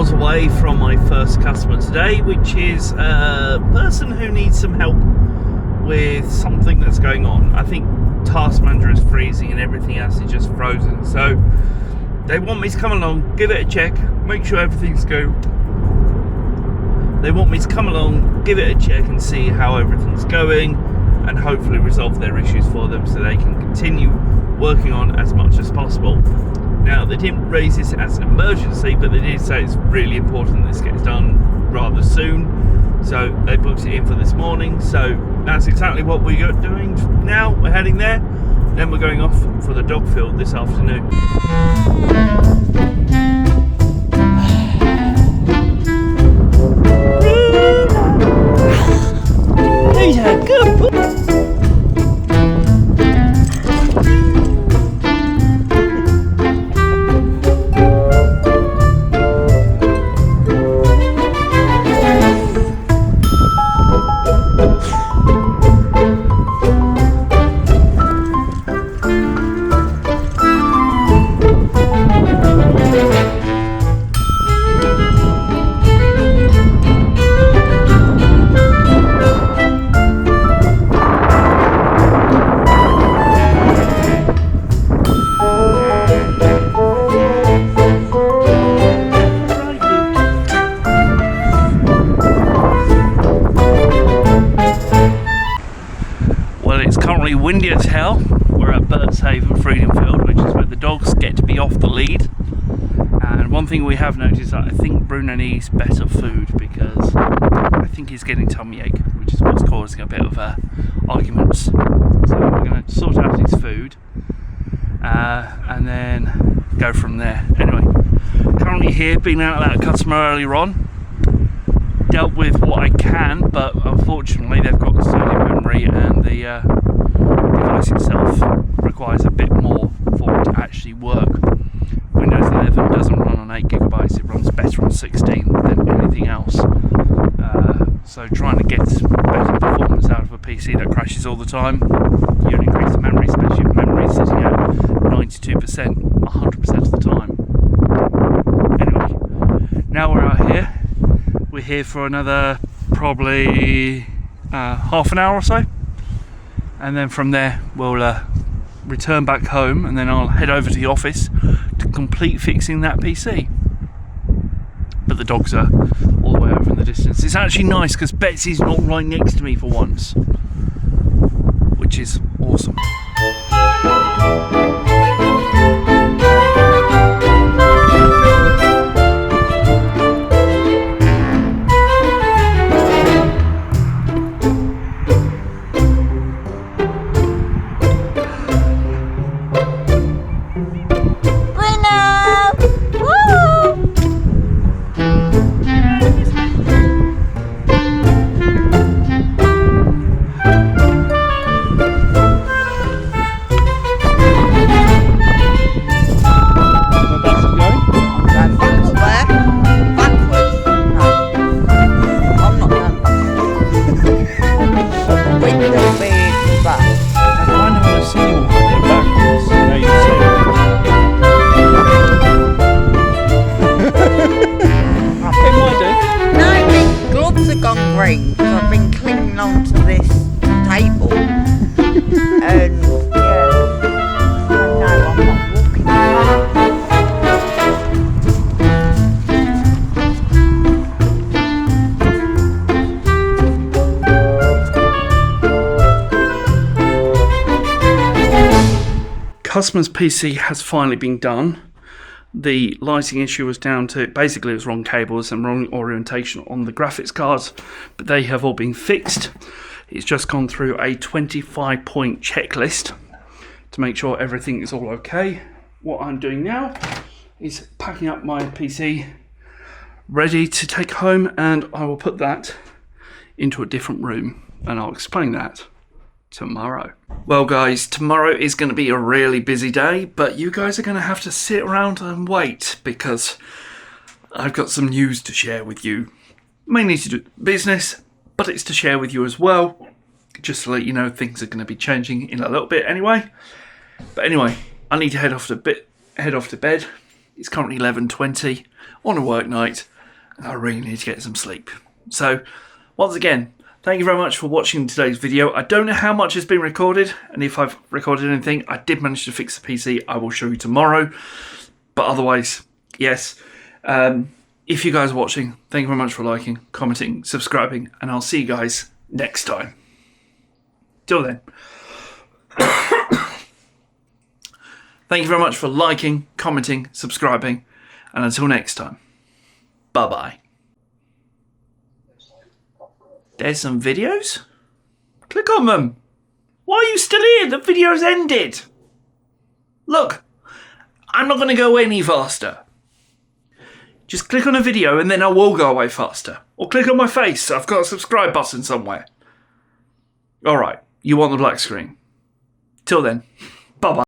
miles away from my first customer today, which is a person who needs some help with something that's going on. I think Task Manager is freezing and everything else is just frozen. So they want me to come along, give it a check, make sure everything's good. They want me to come along, give it a check and see how everything's going and hopefully resolve their issues for them so they can continue working on as much as possible. Now, they didn't raise this as an emergency, but they did say it's really important this gets done rather soon. So they booked it in for this morning. So that's exactly what we're doing now. We're heading there. Then we're going off for the dog field this afternoon. He's a good boy. Windy as hell. We're at Bensound Freedom Field, which is where the dogs get to be off the lead. And one thing we have noticed is that I think Bruno needs better food because I think he's getting tummy ache, which is what's causing a bit of arguments. So we're going to sort out his food and then go from there. Anyway, currently here, been out of that customer earlier on. Dealt with what I can, but unfortunately they've got sodium memory and the device itself requires a bit more for it to actually work. Windows 11 doesn't run on 8GB, it runs better on 16 than anything else. So trying to get better performance out of a PC that crashes all the time, you increase the memory, especially if memory is sitting at 92%, 100% of the time. Anyway, now we're out here. We're here for another probably half an hour or so. And then from there we'll return back home and then I'll head over to the office to complete fixing that PC. But the dogs are all the way over in the distance. It's actually nice because Betsy's not right next to me for once, which is awesome. Customer's PC has finally been done. The lighting issue was down to, basically it was wrong cables and wrong orientation on the graphics cards, but they have all been fixed. It's just gone through a 25-point checklist to make sure everything is all okay. What I'm doing now is packing up my PC ready to take home, and I will put that into a different room and I'll explain that tomorrow. Well guys, tomorrow is going to be a really busy day, but you guys are going to have to sit around and wait because I've got some news to share with you. Mainly to do business, but it's to share with you as well, just to let you know things are going to be changing in a little bit anyway. But anyway, I need to head off to bed. It's currently 11:20 on a work night. and I really need to get some sleep. So, once again, thank you very much for watching today's video. I don't know how much has been recorded, and if I've recorded anything, I did manage to fix the PC. I will show you tomorrow. But otherwise, yes. If you guys are watching, thank you very much for liking, commenting, subscribing, and I'll see you guys next time. Till then. Thank you very much for liking, commenting, subscribing, and until next time, bye-bye. There's some videos? Click on them. Why are you still here? The video's ended. Look, I'm not going to go any faster. Just click on a video and then I will go away faster. Or click on my face. I've got a subscribe button somewhere. Alright, you want the black screen. Till then, bye-bye.